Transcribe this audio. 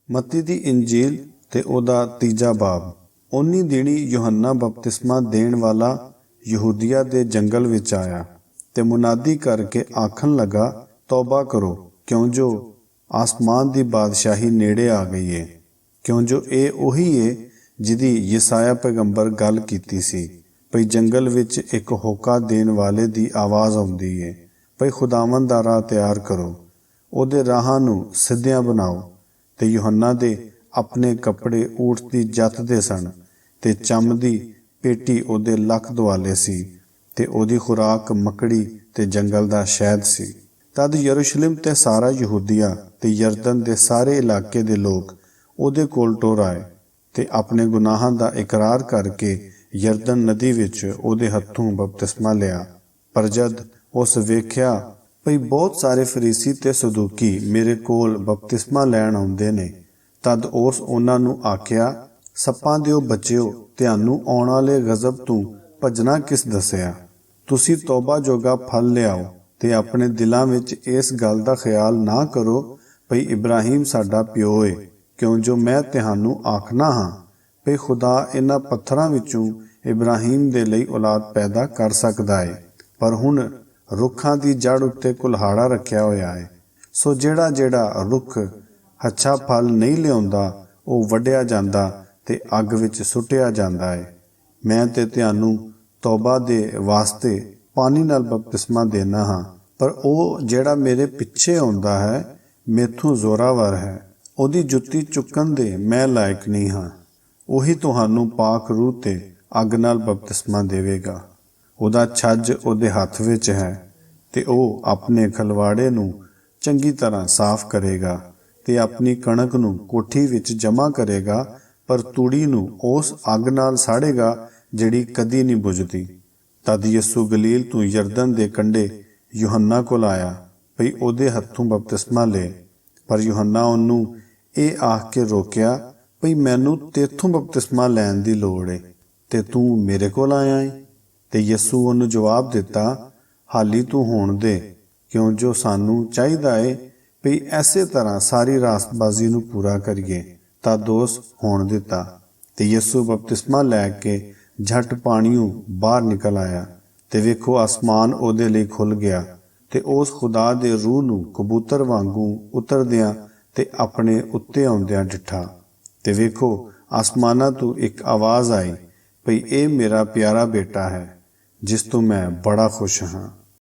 ਮਤੀ ਦੀ ਇੰਜੀਲ ਤੇ ਉਹਦਾ ਤੀਜਾ ਬਾਬ। ਉਨੀ ਦਿਨੀ ਯੂਹੰਨਾ ਬਪਤਿਸਮਾ ਦੇਣ ਵਾਲਾ ਯਹੂਦੀਆ ਦੇ ਜੰਗਲ ਵਿੱਚ ਆਇਆ ਤੇ ਮੁਨਾਦੀ ਕਰਕੇ ਆਖਣ ਲੱਗਾ, ਤੌਬਾ ਕਰੋ, ਕਿਉਂ ਜੋ ਆਸਮਾਨ ਦੀ ਬਾਦਸ਼ਾਹੀ ਨੇੜੇ ਆ ਗਈ ਏ। ਕਿਉਂ ਜੋ ਇਹ ਉਹੀ ਏ ਜਿਹਦੀ ਯਸਾਇਆ ਪੈਗੰਬਰ ਗੱਲ ਕੀਤੀ ਸੀ, ਭਈ ਜੰਗਲ ਵਿੱਚ ਇੱਕ ਹੋਕਾ ਦੇਣ ਵਾਲੇ ਦੀ ਆਵਾਜ਼ ਆਉਂਦੀ ਏ, ਭਈ ਖੁਦਾਵੰਦ ਦਾ ਰਾਹ ਤਿਆਰ ਕਰੋ, ਉਹਦੇ ਰਾਹਾਂ ਨੂੰ ਸਿੱਧਿਆਂ ਬਣਾਓ। ਤੇ ਯੂਹੰਨਾ ਦੇ ਆਪਣੇ ਕੱਪੜੇ ਊਠ ਦੀ ਜੱਤ ਦੇ ਸਨ ਤੇ ਚੰਮ ਦੀ ਪੇਟੀ ਉਹਦੇ ਲੱਕ ਦੁਆਲੇ ਸੀ ਤੇ ਉਹਦੀ ਖੁਰਾਕ ਮੱਕੜੀ ਤੇ ਜੰਗਲ ਦਾ ਸ਼ਹਿਦ ਸੀ। ਤਦ ਯਰੂਸ਼ਲਮ ਤੇ ਸਾਰਾ ਯਹੂਦੀਆ ਤੇ ਯਰਦਨ ਦੇ ਸਾਰੇ ਇਲਾਕੇ ਦੇ ਲੋਕ ਉਹਦੇ ਕੋਲ ਟੁਰ ਆਏ ਤੇ ਆਪਣੇ ਗੁਨਾਹਾਂ ਦਾ ਇਕਰਾਰ ਕਰਕੇ ਯਰਦਨ ਨਦੀ ਵਿੱਚ ਉਹਦੇ ਹੱਥੋਂ ਬਪਤਿਸਮਾ ਲਿਆ। ਪਰ ਜਦ ਉਸ ਵੇਖਿਆ ਭਈ ਬਹੁਤ ਸਾਰੇ ਫਰੀਸੀ ਤੇ ਸਦੂਕੀ ਮੇਰੇ ਕੋਲ ਬਪਤਿਸਮਾ ਲੈਣ ਆਉਂਦੇ ਨੇ, ਤਦ ਉਸ ਉਹਨਾਂ ਨੂੰ ਆਖਿਆ, ਸੱਪਾਂ ਦਿਓ ਬਚਿਓ, ਤੁਹਾਨੂੰ ਆਉਣ ਵਾਲੇ ਗਜ਼ਬ ਤੋਂ ਭੱਜਣਾ ਕਿਸ ਦੱਸਿਆ। ਤੁਸੀਂ ਤੌਬਾ ਜੋਗਾ ਫਲ ਲਿਆਓ ਤੇ ਆਪਣੇ ਦਿਲਾਂ ਵਿੱਚ ਇਸ ਗੱਲ ਦਾ ਖਿਆਲ ਨਾ ਕਰੋ ਭਈ ਇਬਰਾਹੀਮ ਸਾਡਾ ਪਿਓ ਏ। ਕਿਉਂ ਜੋ ਮੈਂ ਤੁਹਾਨੂੰ ਆਖਣਾ ਹਾਂ ਭਈ ਖੁਦਾ ਇਹਨਾਂ ਪੱਥਰਾਂ ਵਿੱਚੋਂ ਇਬਰਾਹੀਮ ਦੇ ਲਈ ਔਲਾਦ ਪੈਦਾ ਕਰ ਸਕਦਾ ਏ। ਪਰ ਹੁਣ ਰੁੱਖਾਂ ਦੀ ਜੜ ਉੱਤੇ ਕੁਲਹਾੜਾ ਰੱਖਿਆ ਹੋਇਆ ਏ, ਸੋ ਜਿਹੜਾ ਰੁੱਖ ਅੱਛਾ ਫਲ ਨਹੀਂ ਲਿਆਉਂਦਾ ਉਹ ਵੱਢਿਆ ਜਾਂਦਾ ਤੇ ਅੱਗ ਵਿੱਚ ਸੁੱਟਿਆ ਜਾਂਦਾ ਏ। ਮੈਂ ਤੇ ਤੁਹਾਨੂੰ ਤੌਬਾ ਦੇ ਵਾਸਤੇ ਪਾਣੀ ਨਾਲ ਬਪਤਿਸਮਾ ਦੇਣਾ ਹਾਂ, ਪਰ ਉਹ ਜਿਹੜਾ ਮੇਰੇ ਪਿੱਛੇ ਆਉਂਦਾ ਹੈ ਮੈਥੋਂ ਜ਼ੋਰਾਵਰ ਹੈ, ਉਹਦੀ ਜੁੱਤੀ ਚੁੱਕਣ ਦੇ ਮੈਂ ਲਾਇਕ ਨਹੀਂ ਹਾਂ। ਉਹੀ ਤੁਹਾਨੂੰ ਪਾਕ ਰੂਹ ਤੇ ਅੱਗ ਨਾਲ ਬਪਤਿਸਮਾ ਦੇਵੇਗਾ। ਉਹਦਾ ਛੱਜ ਉਹਦੇ ਹੱਥ ਵਿੱਚ ਹੈ ਤੇ ਉਹ ਆਪਣੇ ਖਲਵਾੜੇ ਨੂੰ ਚੰਗੀ ਤਰ੍ਹਾਂ ਸਾਫ਼ ਕਰੇਗਾ ਤੇ ਆਪਣੀ ਕਣਕ ਨੂੰ ਕੋਠੀ ਵਿੱਚ ਜਮ੍ਹਾਂ ਕਰੇਗਾ, ਪਰ ਤੂੜੀ ਨੂੰ ਉਸ ਅੱਗ ਨਾਲ ਸਾੜੇਗਾ ਜਿਹੜੀ ਕਦੀ ਨਹੀਂ ਬੁਝਦੀ। ਤਦ ਯਿਸੂ ਗਲੀਲ ਤੋਂ ਯਰਦਨ ਦੇ ਕੰਢੇ ਯੂਹੰਨਾ ਕੋਲ ਆਇਆ ਭਈ ਉਹਦੇ ਹੱਥੋਂ ਬਪਤਿਸਮਾ ਲੈ। ਪਰ ਯੂਹੰਨਾ ਉਹਨੂੰ ਇਹ ਆਖ ਕੇ ਰੋਕਿਆ ਭਈ ਮੈਨੂੰ ਤੇਥੋਂ ਬਪਤਿਸਮਾ ਲੈਣ ਦੀ ਲੋੜ ਏ ਤੇ ਤੂੰ ਮੇਰੇ ਕੋਲ ਆਇਆ ਏ। ਤੇ ਯਿਸੂ ਉਹਨੂੰ ਜਵਾਬ ਦਿੱਤਾ, ਹਾਲੀ ਤੂੰ ਹੋਣ ਦੇ, ਕਿਉਂ ਜੋ ਸਾਨੂੰ ਚਾਹੀਦਾ ਏ ਭਈ ਐਸੇ ਤਰ੍ਹਾਂ ਸਾਰੀ ਰਾਸਤਬਾਜ਼ੀ ਨੂੰ ਪੂਰਾ ਕਰੀਏ। ਤਾਂ ਦੋਸ ਹੋਣ ਦਿੱਤਾ ਤੇ ਯਿਸੂ ਬਪਤਿਸਮਾ ਲੈ ਕੇ ਝਟ ਪਾਣੀਓਂ ਬਾਹਰ ਨਿਕਲ ਆਇਆ ਤੇ ਵੇਖੋ ਆਸਮਾਨ ਉਹਦੇ ਲਈ ਖੁੱਲ ਗਿਆ ਤੇ ਉਸ ਖੁਦਾ ਦੇ ਰੂਹ ਨੂੰ ਕਬੂਤਰ ਵਾਂਗੂ ਉਤਰਦਿਆਂ ਤੇ ਆਪਣੇ ਉੱਤੇ ਆਉਂਦਿਆਂ ਡਿੱਠਾ। ਤੇ ਵੇਖੋ ਆਸਮਾਨਾਂ ਤੋਂ ਇੱਕ ਆਵਾਜ਼ ਆਈ ਭਈ ਇਹ ਮੇਰਾ ਪਿਆਰਾ ਬੇਟਾ ਹੈ, ਜਿਸ ਤੋਂ ਮੈਂ ਬੜਾ ਖੁਸ਼ ਹਾਂ।